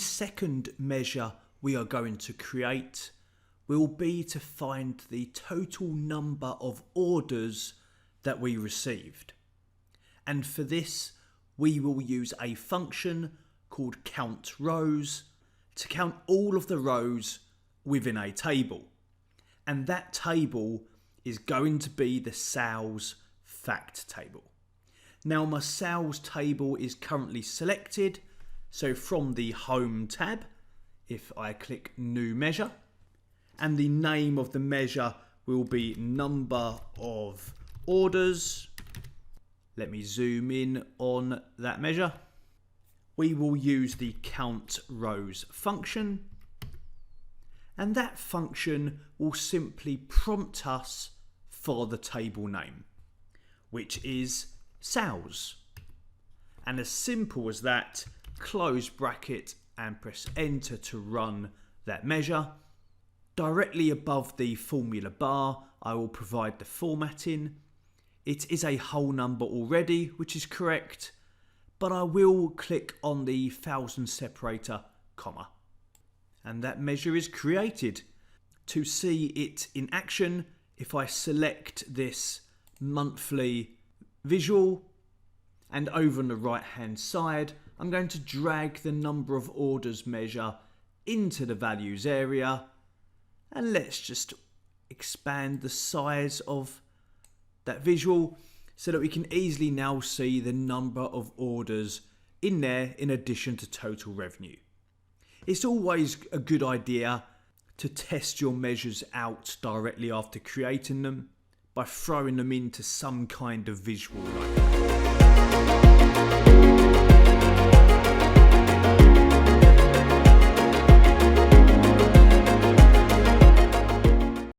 second measure we are going to create will be to find the total number of orders that we received. And for this, we will use a function called count rows to count all of the rows within a table. And that table is going to be the sales fact table. Now my sales table is currently selected. So from the Home tab, if I click New Measure, and the name of the measure will be number of orders. Let me zoom in on that measure. We will use the count rows function, and that function will simply prompt us for the table name, which is sales. And as simple as that, close bracket and press enter to run that measure. Directly above the formula bar, I will provide the formatting. It is a whole number already, which is correct, but I will click on the thousand separator, comma, and that measure is created. To see it in action, if I select this monthly visual, and over on the right hand side, I'm going to drag the number of orders measure into the values area, and let's just expand the size of that visual so that we can easily now see the number of orders in there in addition to total revenue. It's always a good idea to test your measures out directly after creating them by throwing them into some kind of visual like that.